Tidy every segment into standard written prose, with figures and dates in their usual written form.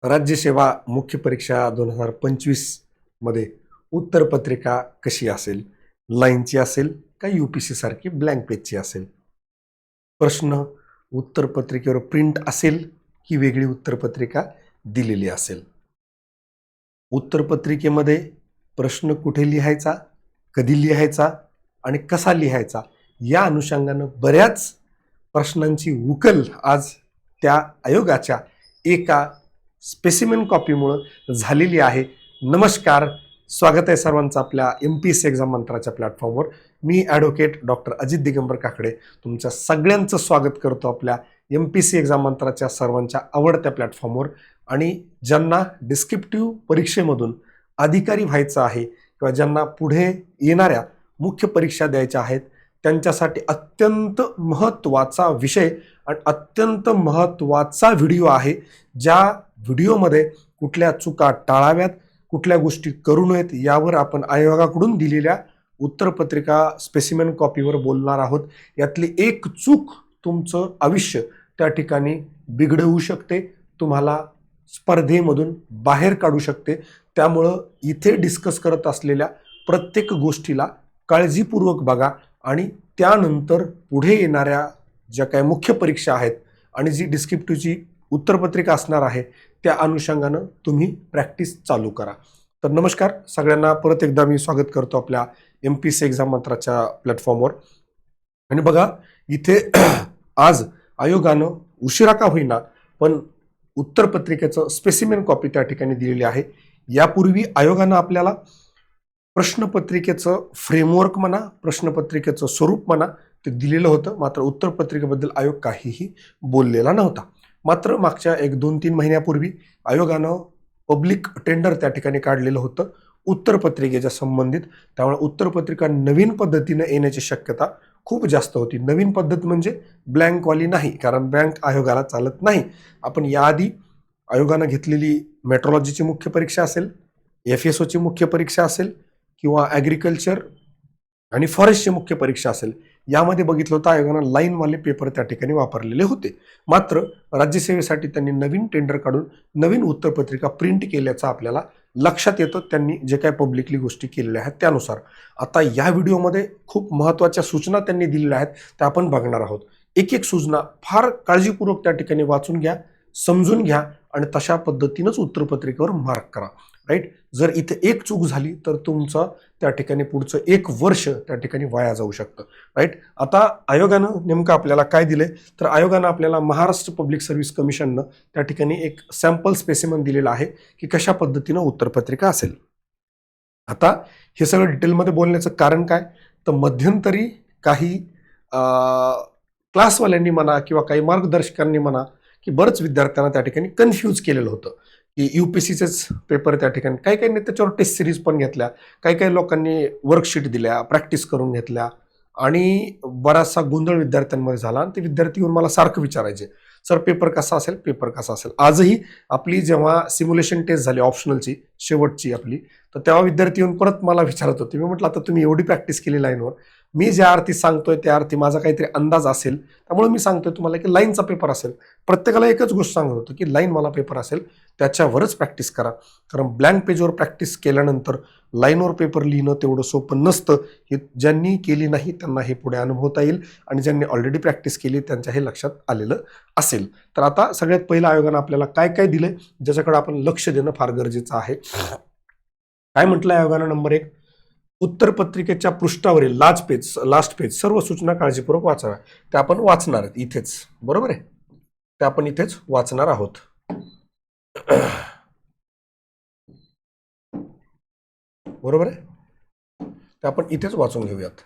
राज्यसेवा मुख्य परीक्षा 2025 मध्ये उत्तरपत्रिका कशी असेल? लाईनची असेल का UPC सारखी ब्लँक पेजची असेल? प्रश्न उत्तरपत्रिकेवर प्रिंट असेल की वेगळी उत्तरपत्रिका दिलेली असेल? उत्तरपत्रिकेमध्ये प्रश्न कुठे लिहायचा, कधी लिहायचा आणि कसा लिहायचा या अनुषंगानं बऱ्याच प्रश्नांची उकल आज त्या आयोगाच्या एका स्पेसिमेन कॉपीमुळे झालेली आहे. नमस्कार, स्वागत आहे सर्वांचं आपल्या MPSC एक्झाम मंत्राच्या प्लॅटफॉर्मवर. मी ॲडव्होकेट डॉक्टर अजित दिगंबर काकडे तुमच्या सगळ्यांचं स्वागत करतो आपल्या MPSC एक्झाम मंत्राच्या सर्वांच्या आवडत्या प्लॅटफॉर्मवर. आणि ज्यांना डिस्क्रिप्टिव्ह परीक्षेमधून अधिकारी व्हायचं आहे किंवा ज्यांना पुढे येणाऱ्या मुख्य परीक्षा द्यायच्या आहेत त्यांच्यासाठी अत्यंत महत्त्वाचा विषय आणि अत्यंत महत्त्वाचा व्हिडिओ आहे. ज्या व्हिडिओमध्ये कुठल्या चुका टाळाव्यात, कुठल्या गोष्टी करू नयेत यावर आपण आयोगाकडून दिलेल्या उत्तरपत्रिका स्पेसिमेन कॉपीवर बोलणार आहोत. यातली एक चूक तुमचं आयुष्य त्या ठिकाणी बिघडवू शकते, तुम्हाला स्पर्धेमधून बाहेर काढू शकते. त्यामुळं इथे डिस्कस करत असलेल्या प्रत्येक गोष्टीला काळजीपूर्वक बघा आणि त्यानंतर पुढे येणाऱ्या ज्या काही मुख्य परीक्षा आहेत आणि जी डिस्क्रिप्टिव्हची उत्तरपत्रिका असणार आहे त्या अनुषंगानं तुम्ही प्रॅक्टिस चालू करा. तर नमस्कार सगळ्यांना, परत एकदा मी स्वागत करतो आपल्या MPSC एक्झाम मंत्राच्या प्लॅटफॉर्मवर. आणि बघा इथे आज आयोगानं उशिरा का होईना पण उत्तरपत्रिकेचं स्पेसिमेन कॉपी त्या ठिकाणी दिलेली आहे. यापूर्वी आयोगानं आपल्याला प्रश्नपत्रिकेचं फ्रेमवर्क म्हणा, प्रश्नपत्रिकेचं स्वरूप म्हणा ते दिलेलं होतं, मात्र उत्तरपत्रिकेबद्दल आयोग काहीही बोललेला नव्हता. मात्र मागच्या 1-2-3 महिन्यापूर्वी आयोगानं पब्लिक टेंडर त्या ठिकाणी काढलेलं होतं उत्तरपत्रिकेच्या संबंधित. त्यामुळे उत्तरपत्रिका नवीन पद्धतीनं येण्याची शक्यता खूप जास्त होती. नवीन पद्धत म्हणजे ब्लँकवाली नाही, कारण ब्लँक आयोगाला चालत नाही. आपण याआधी आयोगानं घेतलेली मेट्रोलॉजीची मुख्य परीक्षा असेल, FSOची मुख्य परीक्षा असेल किंवा ॲग्रिकल्चर आणि फॉरेस्टची मुख्य परीक्षा असेल, यामध्ये बघितलं होतं आयोगानं लाईनवाले पेपर त्या ठिकाणी वापरलेले होते. मात्र राज्यसेवेसाठी त्यांनी नवीन टेंडर काढून नवीन उत्तरपत्रिका प्रिंट केल्याचं आपल्याला लक्षात येतं त्यांनी जे काय पब्लिकली गोष्टी केलेल्या आहेत त्यानुसार. आता या व्हिडिओमध्ये खूप महत्त्वाच्या सूचना त्यांनी दिलेल्या आहेत त्या आपण बघणार आहोत. एक एक सूचना फार काळजीपूर्वक त्या ठिकाणी वाचून घ्या, समजून घ्या आणि तशा पद्धतीनंच उत्तरपत्रिकेवर मार्क करा. राईट. जर इथे एक चूक झाली तर तुमचं त्या ठिकाणी पुढचं 1 वर्ष त्या ठिकाणी वाया जाऊ शकतं. राईट. आता आयोगानं नेमकं आपल्याला काय दिलंय तर आयोगानं आपल्याला महाराष्ट्र पब्लिक सर्व्हिस कमिशननं त्या ठिकाणी एक सॅम्पल स्पेसिमन दिलेलं आहे की कशा पद्धतीनं उत्तरपत्रिका असेल. आता हे सगळं डिटेलमध्ये बोलण्याचं कारण काय तर मध्यंतरी काही क्लासवाल्यांनी म्हणा किंवा काही मार्गदर्शकांनी म्हणा की बरंच विद्यार्थ्यांना त्या ठिकाणी कन्फ्यूज केलेलं होतं की UPSCचेच पेपर त्या ठिकाणी काही काही त्याच्यावर टेस्ट सिरीज पण घेतल्या, काही काही लोकांनी वर्कशीट दिल्या, प्रॅक्टिस करून घेतल्या आणि बराचसा गोंधळ विद्यार्थ्यांमध्ये झाला. आणि ते विद्यार्थी येऊन मला सारखं विचारायचे, सर पेपर कसा असेल, पेपर कसा असेल. आजही आपली जेव्हा सिम्युलेशन टेस्ट झाली ऑप्शनलची शेवटची आपली, तर तेव्हा विद्यार्थी येऊन परत मला विचारत होते. मी म्हटलं आता तुम्ही एवढी प्रॅक्टिस केली लाईनवर, मी ज्या अर्थी सांगतोय त्या अर्थी माझा काहीतरी अंदाज असेल, त्यामुळे मी सांगतोय तुम्हाला की लाईनचा पेपर असेल. प्रत्येकाला एकच गोष्ट सांगत होतो की लाईन मला पेपर असेल त्याच्यावरच प्रॅक्टिस करा, कारण ब्लँक पेजवर प्रॅक्टिस केल्यानंतर लाईनवर पेपर लिहिणं तेवढं सोपं नसतं. हे ज्यांनी केली नाही त्यांना हे पुढे अनुभवता येईल आणि ज्यांनी ऑलरेडी प्रॅक्टिस केली त्यांच्या हे लक्षात आलेलं असेल. तर आता सगळ्यात पहिलं आयोगानं आपल्याला काय काय दिलंय ज्याच्याकडे आपण लक्ष देणं फार गरजेचं आहे. काय म्हटलं आयोगानं? नंबर 1, उत्तरपत्रिकेच्या पृष्ठावरील लास्ट पेज सर्व सूचना काळजीपूर्वक वाचाव्या. त्या आपण वाचणार आहेत इथेच, बरोबर आहे, त्या आपण इथेच वाचणार आहोत. बरोबर आहे, ते आपण इथेच वाचून घेऊयात.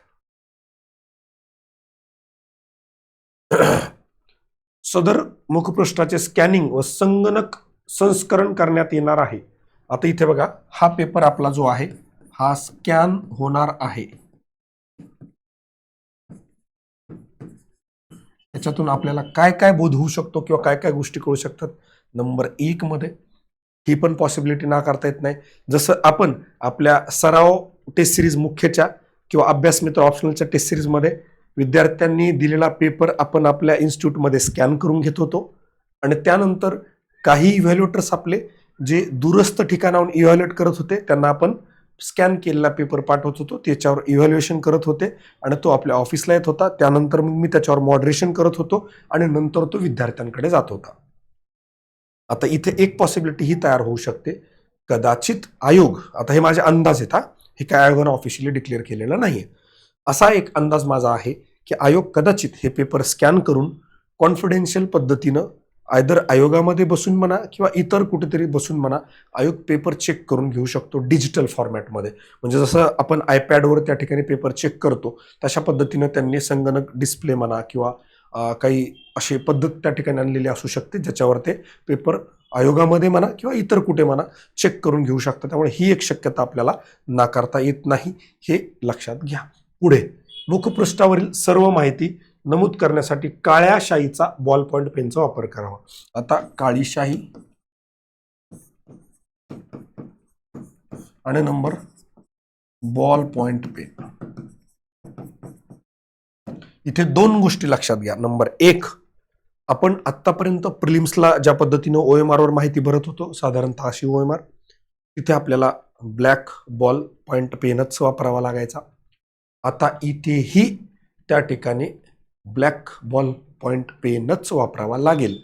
सदर मुखपृष्ठाचे स्कॅनिंग व संगणक संस्करण करण्यात येणार आहे. आता इथे बघा, हा पेपर आपला जो आहे हा स्कॅन होणार आहे. त्याच्यातून आपल्याला काय काय बोध होऊ शकतो किंवा काय काय गोष्टी कळू शकतात. नंबर 1 मध्ये ही पण पॉसिबिलिटी नाकारता येत नाही. जसं आपण आपल्या सराव टेस्ट सिरीज मुख्यच्या किंवा अभ्यास मित्र ऑप्शनलच्या टेस्ट सिरीजमध्ये विद्यार्थ्यांनी दिलेला पेपर आपण आपल्या इन्स्टिट्यूटमध्ये स्कॅन करून घेत होतो आणि त्यानंतर काही इव्हॅल्युएटर्स आपले जे दूरस्थ ठिकाणाहून इव्हॅल्युएट करत होते त्यांना आपण स्कॅन केलेला पेपर पाठवत होतो, त्याच्यावर इव्हॅल्युएशन करत होते आणि तो आपल्या ऑफिसला येत होता. त्यानंतर मग मी त्याच्यावर मॉडरेशन करत होतो आणि नंतर तो विद्यार्थ्यांकडे जात होता. आता इथे एक पॉसिबिलिटी ही तयार होऊ शकते, कदाचित आयोग, आता हे माझे अंदाज आहेत, हे काय आयोगानं ऑफिशियली डिक्लेअर केलेलं नाहीये, असा एक अंदाज माझा आहे की आयोग कदाचित हे पेपर स्कॅन करून कॉन्फिडेन्शियल पद्धतीनं आयदर आयोगामध्ये बसून म्हणा किंवा इतर कुठेतरी बसून म्हणा आयोग पेपर चेक करून घेऊ शकतो डिजिटल फॉर्मॅटमध्ये. म्हणजे जसं आपण आयपॅडवर त्या ठिकाणी पेपर चेक करतो तशा पद्धतीनं त्यांनी संगणक डिस्प्ले म्हणा किंवा काही अशी पद्धत त्या ठिकाणी आणलेली असू शकते ज्याच्यावर ते पेपर आयोगामध्ये म्हणा किंवा इतर कुठे म्हणा चेक करून घेऊ शकतात. त्यामुळे ही एक शक्यता आपल्याला नाकारता येत नाही, हे लक्षात घ्या. पुढे मुखपृष्ठावरील सर्व माहिती नमूद करण्यासाठी काळ्या शाईचा बॉल पॉइंट पेनचा वापर करावा. आता काळी शाई आणि नंबर बॉल पॉइंट पेन, इथे दोन गोष्टी लक्षात घ्या. नंबर एक, आपण आतापर्यंत प्रिलिम्सला ज्या पद्धतीनं OMR वर माहिती भरत होतो, साधारणतः अशी OMR, तिथे आपल्याला ब्लॅक बॉल पॉइंट पेनच वापरावा लागायचा. आता इथेही त्या ठिकाणी ब्लॅक बॉल पॉइंट पेनच वापरावा लागेल,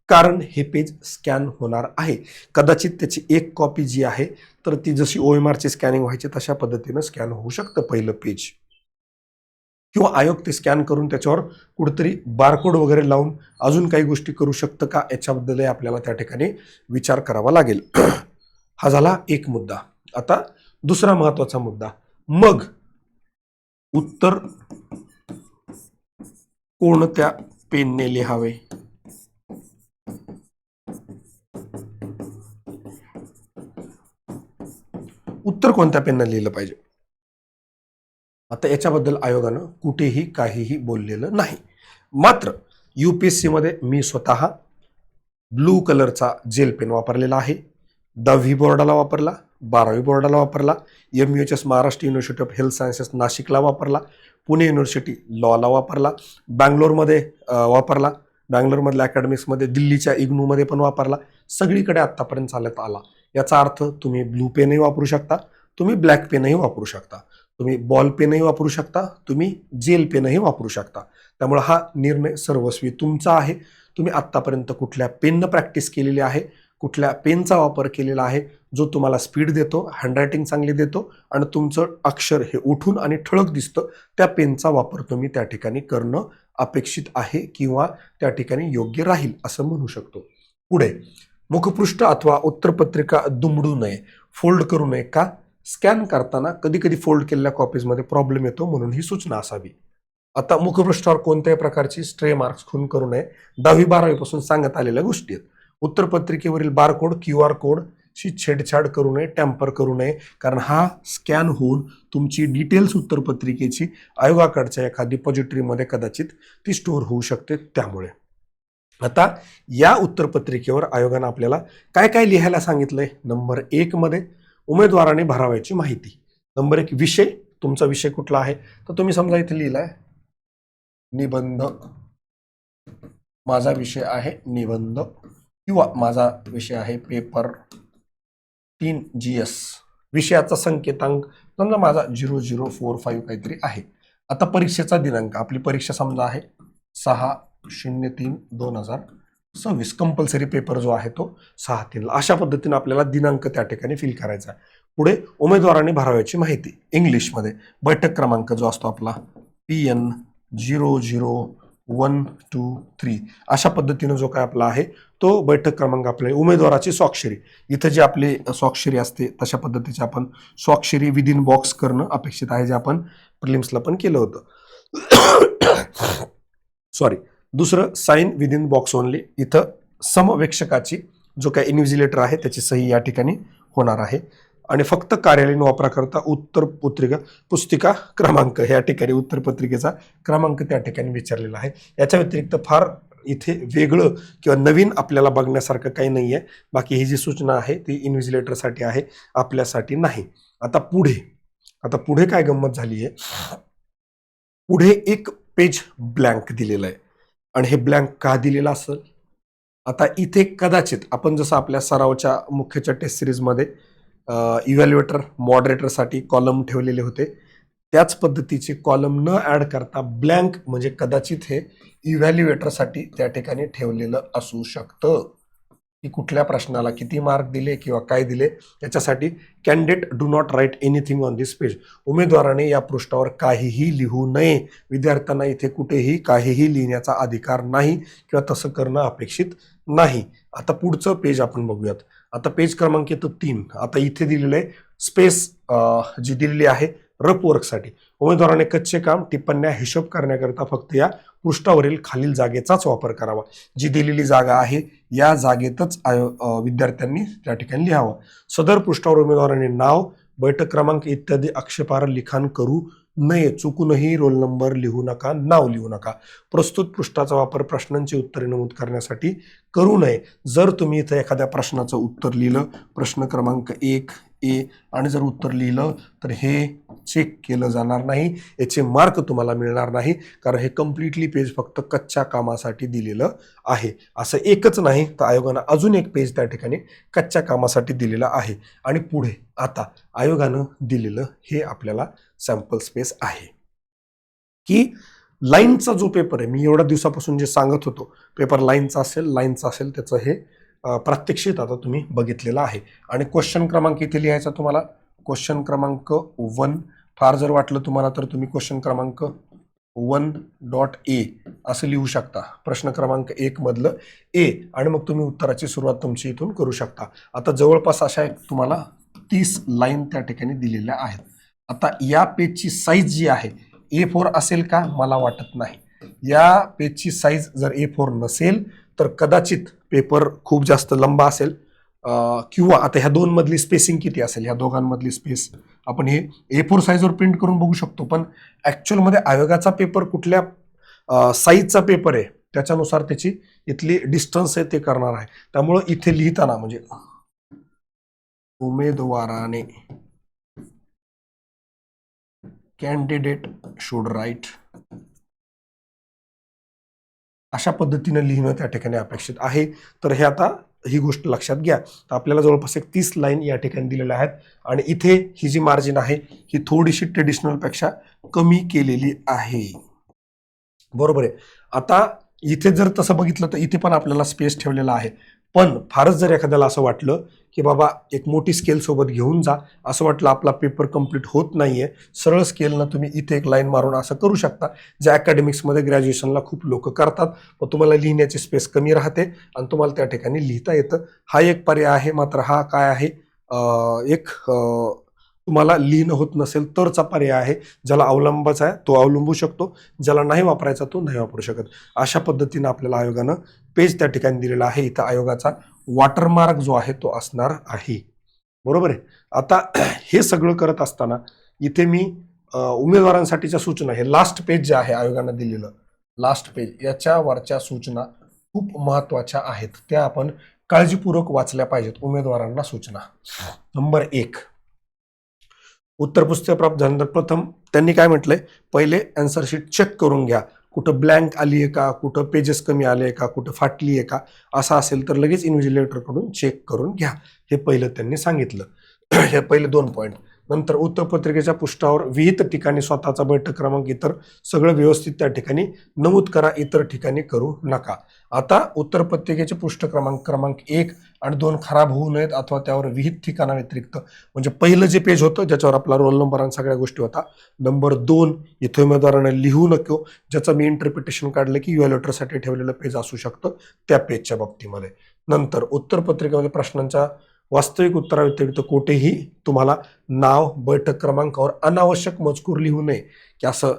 कारण हे पेज स्कॅन होणार आहे. कदाचित त्याची एक कॉपी जी आहे तर ती जशी OMR ची स्कॅनिंग व्हायची तशा पद्धतीनं स्कॅन होऊ शकतं पहिलं पेज, किंवा आयोग ते स्कॅन करून त्याच्यावर कुठेतरी बारकोड वगैरे लावून अजून काही गोष्टी करू शकतं का, याच्याबद्दलही आपल्याला त्या ठिकाणी विचार करावा लागेल. हा झाला एक मुद्दा. आता दुसरा महत्वाचा मुद्दा, मग उत्तर कोणत्या पेनने लिहावे? उत्तर कोणत्या पेनने लिहिलं पाहिजे? आता याच्याबद्दल आयोगानं कुठेही काहीही बोललेलं नाही. मात्र UPSC मध्ये मी स्वतः ब्लू कलरचा जेल पेन वापरलेला आहे. 10वी बोर्डाला वापरला, 12वी बोर्डाला वापरला, MUHS Maharashtra university of health sciences नाशिकला वापरला, पुणे युनिव्हर्सिटी लॉला वापरला, बँगलोरमध्ये वापरला, बँगलोरमधल्या अकॅडमिक्समध्ये, दिल्लीच्या इग्नूमध्ये पण वापरला. सगळीकडे आत्तापर्यंत चालत आला. याचा अर्थ तुम्ही ब्लू पेनही वापरू शकता, तुम्ही ब्लॅक पेनही वापरू शकता, तुम्ही बॉल पेनही वापरू शकता, तुम्ही जेल पेनही वापरू शकता. त्यामुळे हा निर्णय सर्वस्वी तुमचा आहे. तुम्ही आत्तापर्यंत कुठल्या पेननं प्रॅक्टिस केलेली आहे, कुठल्या पेनचा वापर केलेला आहे, जो तुम्हाला स्पीड देतो, हँडरायटिंग चांगली देतो आणि तुमचं अक्षर हे उठून आणि ठळक दिसतं, त्या पेनचा वापर तुम्ही त्या ठिकाणी करणं अपेक्षित आहे किंवा त्या ठिकाणी योग्य राहील असं म्हणू शकतो. पुढे, मुखपृष्ठ अथवा उत्तरपत्रिका दुमडू नये, फोल्ड करू नये. का? स्कॅन करताना कधी कधी फोल्ड केलेल्या कॉपीजमध्ये प्रॉब्लेम येतो, म्हणून ही सूचना असावी. आता मुखपृष्ठावर कोणत्याही प्रकारची स्ट्रे मार्क्स खून करू नये. 10वी 12वी पासून सांगत आलेल्या गोष्टी आहेत. उत्तरपत्रिकेवरील बारकोड QR कोडशी छेडछाड करू नये, टॅम्पर करू नये, कारण हा स्कॅन होऊन तुमची डिटेल्स उत्तरपत्रिकेची आयोगाकडच्या एखाद्या डिपॉझिटरीमध्ये कदाचित ती स्टोअर होऊ शकते. त्यामुळे आता या उत्तरपत्रिकेवर आयोगानं आपल्याला काय काय लिहायला सांगितलंय. नंबर 1 मध्ये उमेदवाराने भरावयाची माहिती. नंबर 1, विषय. तुमचा विषय कुठला आहे तर तुम्ही समजा इथे लिहिलाय निबंध, माझा विषय आहे निबंध, किंवा माझा विषय आहे पेपर 3 GS. विषयाचा संकेतांक समजा माझा 0045 काहीतरी आहे. आता परीक्षेचा दिनांक, आपली परीक्षा समजा आहे 6/03/2026. कंपल्सरी पेपर जो आहे तो 6/3. अशा पद्धतीने आपल्याला दिनांक त्या ठिकाणी फिल करायचा आहे. पुढे उमेदवारांनी भरावयाची माहिती इंग्लिशमध्ये. बैठक क्रमांक जो असतो आपला PN 00123, अशा पद्धतीने जो काय आपला आहे तो बैठक क्रमांक आपल्या उमेदवाराची स्वाक्षरी. इथं जी आपली स्वाक्षरी असते तशा पद्धतीची आपण स्वाक्षरी विदिन बॉक्स करणं अपेक्षित आहे, जे आपण प्रिलिम्सला पण केलं होतं. सॉरी. दुसरं, साइन विदिन बॉक्स ओनली. इथं समवेक्षकाची जो काय इन्व्हिजिलेटर आहे त्याची सही या ठिकाणी होणार आहे. आणि फक्त कार्यालयीन वापराकरता उत्तरपत्रिका पुस्तिका क्रमांक, या ठिकाणी उत्तरपत्रिकेचा क्रमांक त्या ठिकाणी विचारलेला आहे. याच्या व्यतिरिक्त फार इथे वेगळं किंवा नवीन आपल्याला बघण्यासारखं काही नाहीये. बाकी ही जी सूचना आहे ती इन्व्हिजिलेटरसाठी आहे, आपल्यासाठी नाही. आता पुढे काय गंमत झाली आहे, पुढे एक पेज ब्लँक दिलेलं आहे. आणि हे ब्लँक का दिलेलं असेल आता इथे कदाचित आपण जसं आपल्या सरावच्या मुख्यच्या टेस्ट सिरीजमध्ये इव्हॅल्युएटर मॉडरेटरसाठी कॉलम ठेवलेले होते, त्याच पद्धतीचे कॉलम न ऍड करता ब्लँक म्हणजे कदाचित हे इव्हॅल्युएटरसाठी त्या ठिकाणी ठेवलेलं असू शकतं, की कुठल्या प्रश्नाला किती मार्क दिले किंवा काय दिले याच्यासाठी. Candidate do not write anything on this page. उमेदवाराने या पृष्ठावर काहीही लिहू नये. विद्यार्थ्यांना इथे कुठेही काहीही लिहिण्याचा अधिकार नाही किंवा तसं करणं अपेक्षित नाही. आता पुढचं पेज आपण बघूयात. आता पेज क्रमांक येतो 3. आता इथे दिलेलं आहे स्पेस जी दिलेली आहे रफ वर्कसाठी. उमेदवाराने कच्चे काम टिप्पण्या हिशोब करण्याकरिता फक्त या पृष्ठावरील खालील जागेचाच वापर करावा. जी दिलेली जागा आहे या जागेतच विद्यार्थ्यांनी त्या ठिकाणी लिहावं. सदर पृष्ठावर उमेदवाराने नाव, बैठक क्रमांक इत्यादी आक्षेपार्ह लिखाण करू नये. चुकूनही रोल नंबर लिहू नका, नाव लिहू नका. प्रस्तुत पृष्ठाचा वापर प्रश्नांची उत्तरे नमूद करण्यासाठी करू नये. जर तुम्ही इथं एखाद्या प्रश्नाचं उत्तर लिहिलं, प्रश्न क्रमांक 1A, आणि जर उत्तर लिहिलं तर हे चेक केलं जाणार नाही, याचे मार्क तुम्हाला मिळणार नाही, कारण हे कम्प्लिटली पेज फक्त कच्च्या कामासाठी दिलेलं आहे. असं एकच नाही तर आयोगानं अजून एक पेज त्या ठिकाणी कच्च्या कामासाठी दिलेलं आहे. आणि पुढे आता आयोगानं दिलेलं हे आपल्याला सॅम्पल स्पेस आहे, की लाईनचा जो पेपर आहे, मी एवढ्या दिवसापासून जे सांगत होतो पेपर लाईनचा असेल त्याचं हे प्रात्यक्षिक आता तुम्ही बघितलेलं आहे. आणि क्वेश्चन क्रमांक इथे लिहायचा तुम्हाला. क्वेश्चन क्रमांक 1, फार जर वाटलं तुम्हाला तर तुम्ही क्वेश्चन क्रमांक 1.A असं लिहू शकता. प्रश्न क्रमांक 1 मधलं A, आणि मग तुम्ही उत्तराची सुरुवात तुमची इथून करू शकता. आता जवळपास अशा तुम्हाला 30 लाईन त्या ठिकाणी दिलेल्या आहेत. आता या पेजची साईज जी आहे A4 असेल का, मला वाटत नाही. या पेजची साईज जर A4 नसेल तर कदाचित पेपर खूप जास्त लंबा असेल, किंवा आता ह्या दोन मधली स्पेसिंग किती असेल, ह्या दोघांमधली स्पेस आपण हे A4 साईजवर प्रिंट करून बघू शकतो. पण ऍक्च्युअलमध्ये आयोगाचा पेपर कुठल्या साईजचा पेपर आहे त्याच्यानुसार त्याची इथली डिस्टन्स आहे ते करणार आहे. त्यामुळं इथे लिहिताना म्हणजे उमेदवाराने कॅन्डिडेट शुड राईट अशा पद्धतीने लिहिणं त्या ठिकाणी अपेक्षित आहे. तर हे आता ही गोष्ट लक्षात घ्या. तर आपल्याला जवळपास 30 लाईन या ठिकाणी दिलेल्या आहेत. आणि इथे ही जी मार्जिन आहे ही थोडीशी ट्रेडिशनल पेक्षा कमी केलेली आहे, बरोबर आहे. आता इथे जर तसं बघितलं तर इथे पण आपल्याला स्पेस ठेवलेला आहे. पण फारच जर एखाद्याला असं वाटलं की बाबा एक मोठी स्केल सोबत घेऊन जा, असं वाटलं आपला पेपर कम्प्लीट होत नाहीये, सरळ स्केलनं तुम्ही इथे एक लाईन मारून असं करू शकता, जे अकॅडमिक्समध्ये ग्रॅज्युएशनला खूप लोक करतात. पण तुम्हाला लिहिण्याची स्पेस कमी राहते आणि तुम्हाला त्या ठिकाणी लिहिता येतं. हा एक पर्याय आहे. मात्र हा काय आहे, एक तुम्हाला लिहिणं होत नसेल तरचा पर्याय आहे. ज्याला अवलंबाचा आहे तो अवलंबू शकतो, ज्याला नाही वापरायचा तो नाही वापरू शकत. अशा पद्धतीनं आपल्याला आयोगानं पेज त्या ठिकाणी दिलेला आहे. इथं आयोगाचा वॉटरमार्क जो आहे तो असणार आहे, बरोबर आहे. आता हे सगळं करत असताना इथे मी उमेदवारांसाठीच्या सूचना, हे लास्ट पेज जे आहे आयोगानं दिलेलं लास्ट पेज, याच्यावरच्या सूचना खूप महत्वाच्या आहेत. त्या आपण काळजीपूर्वक वाचल्या पाहिजेत. उमेदवारांना सूचना नंबर 1, उत्तर पुस्तिका प्राप्त झाल्यानंतर प्रथम त्यांनी काय म्हटलंय, पहिले आन्सर शीट चेक करून घ्या. कुठं ब्लँक आली आहे का, कुठं पेजेस कमी आले का, कुठं फाटली आहे का, असं असेल तर लगेच इन्व्हिजिलेटरकडून चेक करून घ्या. हे पहिलं त्यांनी सांगितलं. हे पहिले 2 पॉईंट. नंतर उत्तरपत्रिकेच्या पृष्ठावर विहित ठिकाणी स्वतःचा बैठक क्रमांक इतर सगळं व्यवस्थित त्या ठिकाणी नमूद करा, इतर ठिकाणी करू नका. आता उत्तरपत्रिकेचे पृष्ठ क्रमांक 1 आणि 2 खराब होऊ नयेत अथवा त्यावर विहित ठिकाणा व्यतिरिक्त, म्हणजे पहिलं जे पेज होतं ज्याच्यावर आपला रोल नंबर आणि सगळ्या गोष्टी होता, नंबर 2 इथे उमेदवाराने लिहू नको, ज्याचं मी इंटरप्रिटेशन काढलं की इव्हॅल्युएटरसाठी ठेवलेलं पेज असू शकतं त्या पेजच्या बाबतीमध्ये. नंतर उत्तरपत्रिकेमध्ये प्रश्नांच्या वास्तविक उत्तराव्यतिरिक्त कोठेही तुम्हाला नाव, बैठक क्रमांकावर अनावश्यक मजकूर लिहू नये, की असं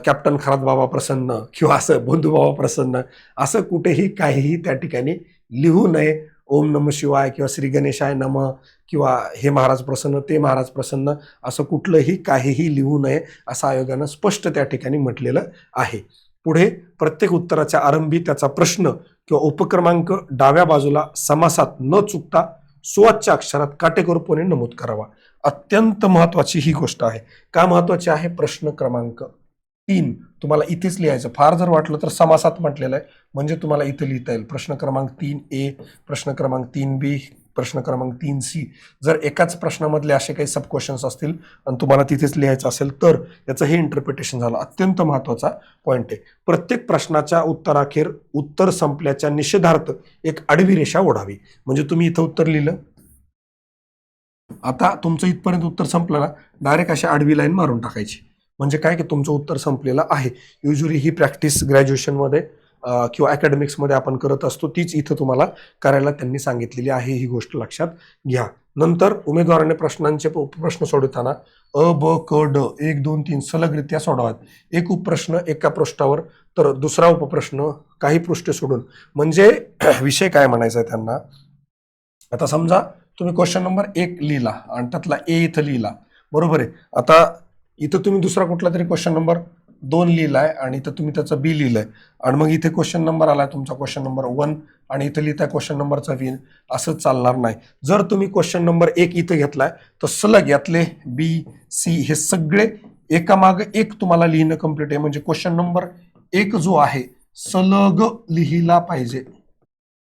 कॅप्टन खरात बाबा प्रसन्न किंवा असं बंधू बाबा प्रसन्न, असं कुठेही काहीही त्या ठिकाणी लिहू नये. ओम नम शिवाय किंवा श्री गणेशाय नम किंवा हे महाराज प्रसन्न ते महाराज प्रसन्न असं कुठलंही काहीही लिहू नये असं आयोगानं स्पष्ट त्या ठिकाणी म्हटलेलं आहे. पुढे प्रत्येक उत्तराच्या आरंभी त्याचा प्रश्न किंवा उपक्रमांक डाव्या बाजूला समासात न चुकता सुवाच्य अक्षरात काटेकोरपणे नमूद करावा. अत्यंत महत्वाची ही गोष्ट आहे. का महत्वाची आहे? प्रश्न क्रमांक 3 तुम्हाला इथेच लिहायचं. फार जर वाटलं तर समासात म्हटलेलं आहे, म्हणजे तुम्हाला इथं लिहिता येईल. प्रश्न क्रमांक 3A, प्रश्न क्रमांक 3B, प्रश्न क्रमांक 3C. जर एकाच प्रश्नामधले असे काही सब क्वेश्चन्स असतील आणि तुम्हाला तिथेच लिहायचं असेल तर याचं हे इंटरप्रिटेशन झालं. अत्यंत महत्वाचा पॉईंट आहे. प्रत्येक प्रश्नाच्या उत्तराखेर उत्तर संपल्याच्या निषेधार्थ एक आडवी रेषा ओढावी. म्हणजे तुम्ही इथं उत्तर लिहिलं, आता तुमचं इथपर्यंत उत्तर संपलं ना, डायरेक्ट अशी आडवी लाईन मारून टाकायची. म्हणजे काय की तुमचं उत्तर संपलेलं आहे. युजली ही प्रॅक्टिस ग्रॅज्युएशनमध्ये किंवा अकॅडमिक्समध्ये आपण करत असतो, तीच इथं तुम्हाला करायला त्यांनी सांगितलेली आहे. ही गोष्ट लक्षात घ्या. नंतर उमेदवाराने प्रश्नांचे उपप्रश्न सोडवताना अ, ब, क, ड 1, 2, 3 सलगरित्या सोडवात. एक उपप्रश्न एका पृष्ठावर तर दुसरा उपप्रश्न काही पृष्ठे सोडून. म्हणजे विषय काय म्हणायचा आहे त्यांना, आता समजा तुम्ही क्वेश्चन नंबर 1 लिहिला आणि त्यातला ए इथं लिहिला, बरोबर आहे. आता इथं तुम्ही दुसरा कुठला तरी क्वेश्चन नंबर 2 लिहिलाय आणि इथं तुम्ही त्याचा बी लिहिलंय आणि मग इथे क्वेश्चन नंबर आलाय तुमचा क्वेश्चन नंबर 1 आणि इथं लिहिताय क्वेश्चन नंबरचा बी. असं चालणार नाही. जर तुम्ही क्वेश्चन नंबर 1 इथं घेतलाय तर सलग यातले बी, सी हे सगळे एकामागे एक तुम्हाला लिहिणं कम्प्लीट आहे. म्हणजे क्वेश्चन नंबर 1 जो आहे सलग लिहिला पाहिजे.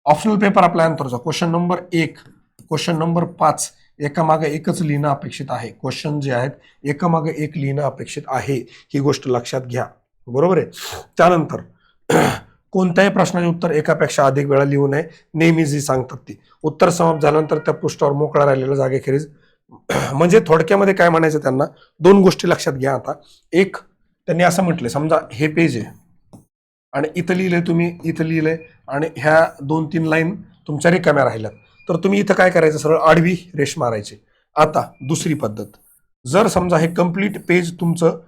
ऑप्शनल पेपर आपल्या अंतरचा क्वेश्चन नंबर 1, क्वेश्चन नंबर 5 एकामागे एकच लिहिणं अपेक्षित आहे. क्वेश्चन जे आहेत एकामागे एक लिहिणं अपेक्षित आहे. ही गोष्ट लक्षात घ्या, बरोबर आहे. त्यानंतर कोणत्याही प्रश्नाचे उत्तर एकापेक्षा अधिक वेळा लिहू नये. नेहमी जी सांगतात ती उत्तर समाप्त झाल्यानंतर त्या पृष्ठावर मोकळा राहिलेल्या जागेखेरीज म्हणजे थोडक्यामध्ये काय म्हणायचं त्यांना, 2 गोष्टी लक्षात घ्या. आता एक त्यांनी असं म्हटलंय, समजा हे पेज आहे आणि इथं लिहिलंय, तुम्ही इथं लिहिलंय आणि ह्या 2-3 लाईन तुमच्या रिकाम्या राहिल्यात, तर तुम्ही इथं काय करायचं, सरळ आडवी रेष मारायची. आता दुसरी पद्धत, जर समजा हे कम्प्लीट पेज तुमचं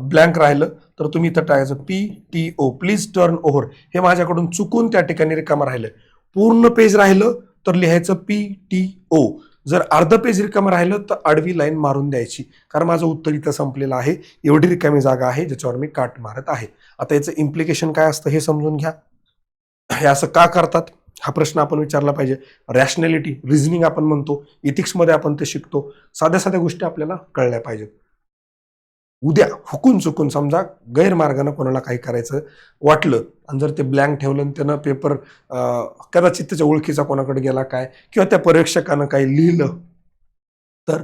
ब्लँक राहिलं तर तुम्ही इथं टाकायचं PTO, प्लीज टर्न ओव्हर. हे माझ्याकडून चुकून त्या ठिकाणी रिकामं राहिलं. पूर्ण पेज राहिलं तर लिहायचं PTO. जर अर्ध पेज रिकामं राहिलं तर आडवी लाईन मारून द्यायची, कारण माझं उत्तर इथं संपलेलं आहे. एवढी रिकामी जागा आहे ज्याच्यावर मी काट मारत आहे. आता याचं इम्प्लिकेशन काय असतं हे समजून घ्या. हे असं का करतात हा प्रश्न आपण विचारला पाहिजे. रॅशनॅलिटी, रिझनिंग आपण म्हणतो, इथिक्समध्ये आपण ते शिकतो. साध्या साध्या गोष्टी आपल्याला कळल्या पाहिजेत. उद्या हुकून चुकून समजा गैरमार्गानं कोणाला काही करायचं वाटलं आणि जर ते ब्लँक ठेवलं आणि त्यानं पेपर कदाचित त्याच्या ओळखीचा कोणाकडे गेला काय, किंवा त्या परीक्षकानं काही लिहिलं तर,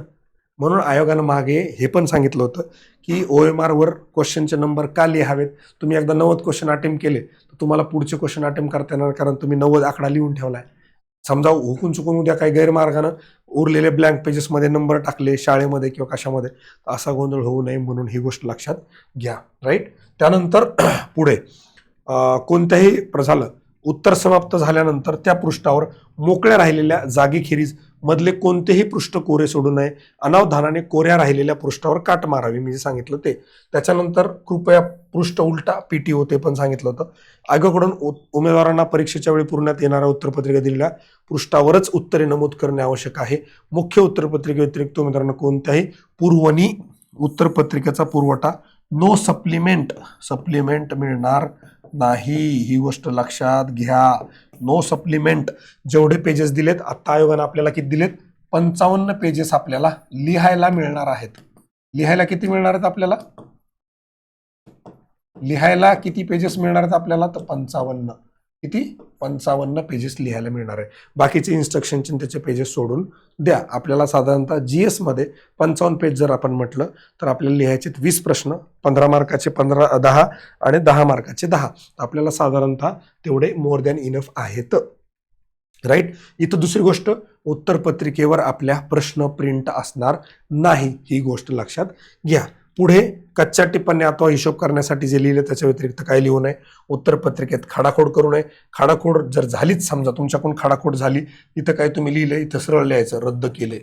म्हणून आयोगानं मागे हे पण सांगितलं होतं की OMR वर क्वेश्चनचे नंबर का लिहावेत. तुम्ही एकदा 90 क्वेश्चन अटेम्प्ट केले तर तुम्हाला पुढचे क्वेश्चन अटेम्प्ट करता येणार, कारण तुम्ही 90 आकडा लिहून ठेवलाय. समजा हुकून चुकून उद्या काही गैरमार्गानं उरलेले ब्लँक पेजेसमध्ये नंबर टाकले शाळेमध्ये किंवा कशामध्ये, असा गोंधळ होऊ नये म्हणून ही गोष्ट लक्षात घ्या. राईट. त्यानंतर पुढे कोणत्याही झालं उत्तर समाप्त झाल्यानंतर त्या पृष्ठावर मोकळ्या राहिलेल्या जागेखेरीज मधले कोणतेही पृष्ठ कोरे सोडू नये. अनावधानाने कोऱ्या राहिलेल्या पृष्ठावर काट मारावी, मी जे सांगितलं ते. त्याच्यानंतर कृपया पृष्ठ उलटा PTO, ते पण सांगितलं होतं. आयोगाकडून उमेदवारांना परीक्षेच्या वेळी पुरवण्यात येणाऱ्या उत्तरपत्रिका दिलेल्या पृष्ठावरच उत्तरे नमूद करणे आवश्यक आहे. मुख्य उत्तरपत्रिकेव्यतिरिक्त उमेदवारांना कोणत्याही पूर्वनी उत्तरपत्रिकेचा पुरवठा नो सप्लिमेंट मिळणार नाही. ही गोष्ट लक्षात घ्या. No supplement. जेवढे पेजेस दिलेत आता आयोगाने आपल्याला किती दिलेत, 55 पेजेस आपल्याला लिहायला मिळणार आहेत. लिहायला किती मिळणार आहेत आपल्याला, लिहायला किती पेजेस मिळणार आहेत आपल्याला, तर 55. किती, 55 पेजेस लिहायला मिळणार आहे. बाकीचे इन्स्ट्रक्शनचे त्याचे पेजेस सोडून द्या. आपल्याला साधारणतः GS मध्ये 55 पेज जर आपण म्हटलं तर आपल्याला लिहायचे 20 प्रश्न, 15 मार्काचे 10 आणि 10 मार्काचे 10. आपल्याला साधारणतः तेवढे मोर दॅन इनफ आहेत. राईट. इथं दुसरी गोष्ट, उत्तरपत्रिकेवर आपल्या प्रश्न प्रिंट असणार नाही. ही गोष्ट लक्षात घ्या. पुढे कच्च्या टिप्पण्या अथवा हिशोब करण्यासाठी जे लिहिले त्याच्या व्यतिरिक्त काय लिहू नये. उत्तरपत्रिकेत खाडाखोड करू नये. खाडाखोड जर झालीच, समजा तुमच्याकडून खाडाखोड झाली, इथं काय तुम्ही लिहिलंय, इथं सरळ लिहायचं रद्द केले,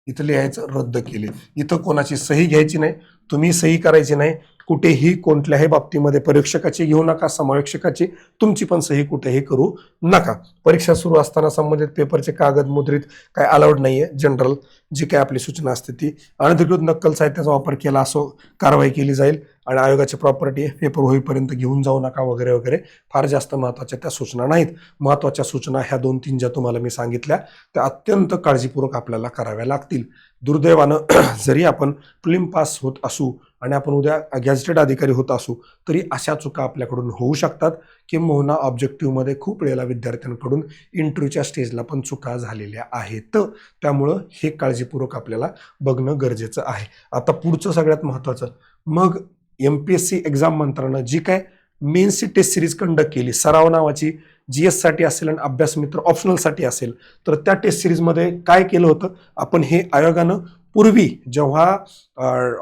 इथं लिहायचं रद्द केले. इथं कोणाची सही घ्यायची नाही, तुम्ही सही करायची नाही. कुठेही कोणत्याही बाबतीमध्ये परीक्षकाची घेऊ नका, समावेक्षकाची, तुमची पण सही कुठेही करू नका. परीक्षा सुरू असताना संबंधित पेपरचे कागद मुद्रित काय अलाउड नाहीये. जनरल जी काय आपली सूचना असते ती. अनधिकृत नक्कल साहित्याचा वापर केला असो कारवाई केली जाईल आणि आयोगाची प्रॉपर्टी पेपर होईपर्यंत घेऊन जाऊ नका वगैरे वगैरे. फार जास्त महत्त्वाच्या त्या सूचना नाहीत. महत्त्वाच्या सूचना ह्या 2-3 ज्या तुम्हाला मी सांगितल्या त्या अत्यंत काळजीपूर्वक आपल्याला कराव्या लागतील. दुर्दैवानं जरी आपण प्रिलिम पास होत असू आणि आपण उद्या गॅझेटेड अधिकारी होत असू तरी अशा चुका आपल्याकडून होऊ शकतात. किंबहुना ऑब्जेक्टिव्हमध्ये खूप वेळेला विद्यार्थ्यांकडून इंटरव्ह्यूच्या स्टेजला पण चुका झालेल्या आहेत. त्यामुळं हे काळजीपूर्वक आपल्याला बघणं गरजेचं आहे. आता पुढचं सगळ्यात महत्त्वाचं, मग MPSC एक्झाम मंत्रानं जी काय मेन्सची टेस्ट सिरीज कंडक्ट केली, सराव नावाची GS साठी असेल आणि अभ्यास मित्र ऑप्शनलसाठी असेल, तर त्या टेस्ट सिरीजमध्ये काय केलं होतं, आपण हे आयोगानं पूर्वी जेव्हा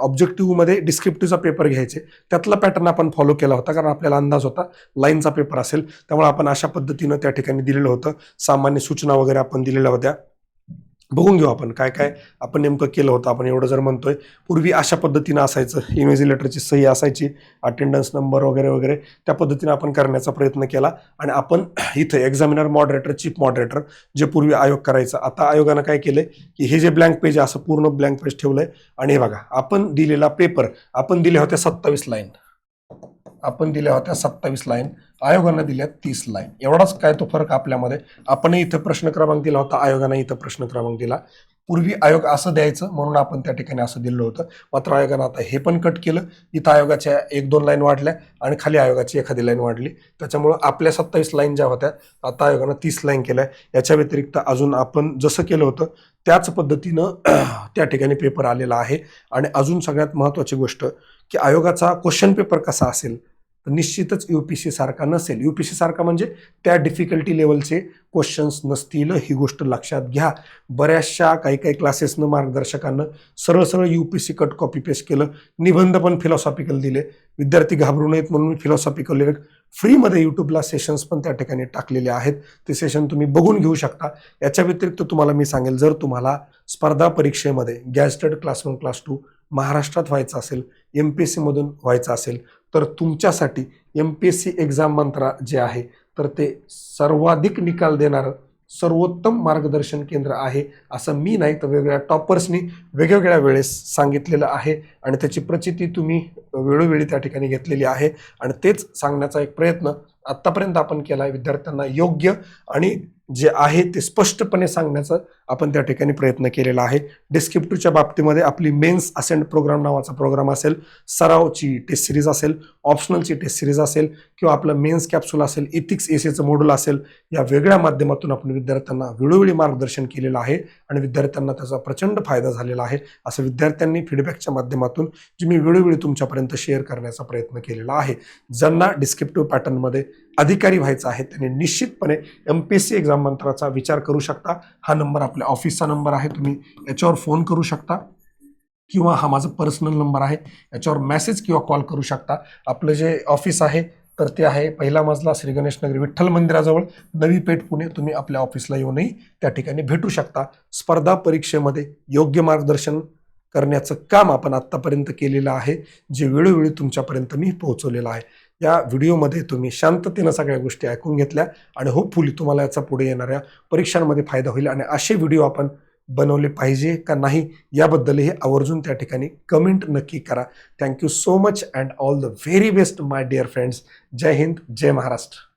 ऑब्जेक्टिव्हमध्ये डिस्क्रिप्टिव्हचा पेपर घ्यायचे त्यातला पॅटर्न आपण फॉलो केला होता, कारण आपल्याला अंदाज होता लाईनचा पेपर असेल. त्यामुळे आपण अशा पद्धतीनं त्या ठिकाणी दिलेलं होतं. सामान्य सूचना वगैरे आपण दिलेल्या होत्या. बघून घेऊ आपण काय काय आपण नेमकं केलं होतं. आपण एवढं जर म्हणतोय, पूर्वी अशा पद्धतीनं असायचं, इन्व्हिजिलेटरची सही असायची, अटेंडन्स नंबर वगैरे वगैरे, त्या पद्धतीनं आपण करण्याचा प्रयत्न केला. आणि आपण इथं एक्झामिनर मॉडरेटर, चीफ मॉडरेटर जे पूर्वी आयोग करायचं, आता आयोगानं काय केलंय की हे जे ब्लँक पेज आहे असं पूर्ण ब्लँक पेज ठेवलंय. आणि हे बघा, आपण दिलेला पेपर, आपण दिल्या होत्या 27 लाईन, आपण दिल्या होत्या 27 लाईन, आयोगानं दिल्या 30 लाईन. एवढाच काय तो फरक आपल्यामध्ये. आपण इथं प्रश्न क्रमांक दिला होता, आयोगानं इथं प्रश्न क्रमांक दिला. पूर्वी आयोग असं द्यायचं म्हणून आपण त्या ठिकाणी असं दिलं होतं. मात्र आयोगानं आता हे पण कट केलं. इथं आयोगाच्या 1-2 लाईन वाढल्या आणि खाली आयोगाची एखादी लाईन वाढली. त्याच्यामुळं आपल्या 27 लाईन ज्या होत्या आता आयोगानं 30 लाईन केल्या. याच्या व्यतिरिक्त अजून आपण जसं केलं होतं त्याच पद्धतीनं त्या ठिकाणी पेपर आलेला आहे. आणि अजून सगळ्यात महत्त्वाची गोष्ट की आयोगाचा क्वेश्चन पेपर कसा असेल, तर निश्चितच UPSC सारखा नसेल. UPSC सारखा म्हणजे त्या डिफिकल्टी लेवलचे क्वेश्चन्स नसतील, ही गोष्ट लक्षात घ्या. बऱ्याचशा काही क्लासेसनं, मार्गदर्शकांना सरळ सरळ UPSC कट कॉपी पेस्ट केलं. निबंध पण फिलॉसॉफिकल दिले. विद्यार्थी घाबरू नयेत म्हणून मी फिलॉसॉफिकल फ्रीमध्ये यूट्यूबला सेशन्स पण त्या ठिकाणी टाकलेले आहेत. ते सेशन तुम्ही बघून घेऊ शकता. याच्या व्यतिरिक्त तुम्हाला मी सांगेल, जर तुम्हाला स्पर्धा परीक्षेमध्ये गॅझेटेड क्लास 1 क्लास 2 महाराष्ट्रात व्हायचं असेल, MPSC मधून व्हायचं असेल, तर तुमच्यासाठी MPSC एक्झाम मंत्रा जे आहे तर ते सर्वाधिक निकाल देणारं सर्वोत्तम मार्गदर्शन केंद्र आहे, असं मी नाही तर वेगवेगळ्या टॉपर्सनी वेगवेगळ्या वेळेस सांगितलेलं आहे. आणि त्याची प्रचिती तुम्ही वेळोवेळी त्या ठिकाणी घेतलेली आहे. आणि तेच सांगण्याचा एक प्रयत्न आत्तापर्यंत आपण केला आहे. विद्यार्थ्यांना योग्य आणि जे आहे ते स्पष्टपणे सांगण्याचा आपण त्या ठिकाणी प्रयत्न केलेला आहे. डिस्क्रिप्टिव्हच्या बाबतीमध्ये आपली मेन्स असेंड प्रोग्राम नावाचा प्रोग्राम असेल, सरावची टेस्ट सिरीज असेल, ऑप्शनलची टेस्ट सिरीज असेल, किंवा आपलं मेन्स कॅप्सूल असेल, इथिक्स एसेचं मॉड्यूल असेल, या वेगळ्या माध्यमातून आपण विद्यार्थ्यांना वेळोवेळी मार्गदर्शन केलेलं आहे. आणि विद्यार्थ्यांना त्याचा प्रचंड फायदा झालेला आहे. असं विद्यार्थ्यांनी फीडबॅकच्या माध्यमातून जी मी वेळोवेळी तुमच्यापर्यंत शेअर करण्याचा प्रयत्न केलेला आहे. ज्यांना डिस्क्रिप्टिव्ह पॅटर्नमध्ये अधिकारी व्हायचं आहे त्यांनी निश्चितपणे MPSC एक्झाम मंत्राचा विचार करू शकता. हा नंबर आपल्या ऑफिसचा नंबर आहे, तुम्ही याच्यावर फोन करू शकता, किंवा हा माझा पर्सनल नंबर आहे, याच्यावर मेसेज किंवा कॉल करू शकता. आपलं जे ऑफिस आहे तर ते आहे 1ला मजला, श्री गणेश नगरी, विठ्ठल मंदिराजवळ, नवी पेठ, पुणे. तुम्ही आपल्या ऑफिसला येऊनही त्या ठिकाणी भेटू शकता. स्पर्धा परीक्षेमध्ये योग्य मार्गदर्शन करण्याचं काम आपण आत्तापर्यंत केलेलं आहे, जे वेळोवेळी तुमच्यापर्यंत मी पोहोचवलेलं आहे. या व्हिडिओमध्ये तुम्ही शांततेनं सगळ्या गोष्टी ऐकून घेतल्या आणि होपफुली तुम्हाला याचा पुढे येणाऱ्या परीक्षांमध्ये फायदा होईल. आणि असे व्हिडिओ आपण बनवले पाहिजे का नाही याबद्दलही आवर्जून त्या ठिकाणी कमेंट नक्की करा. Thank you so much and all the very best my dear friends. जय हिंद, जय महाराष्ट्र.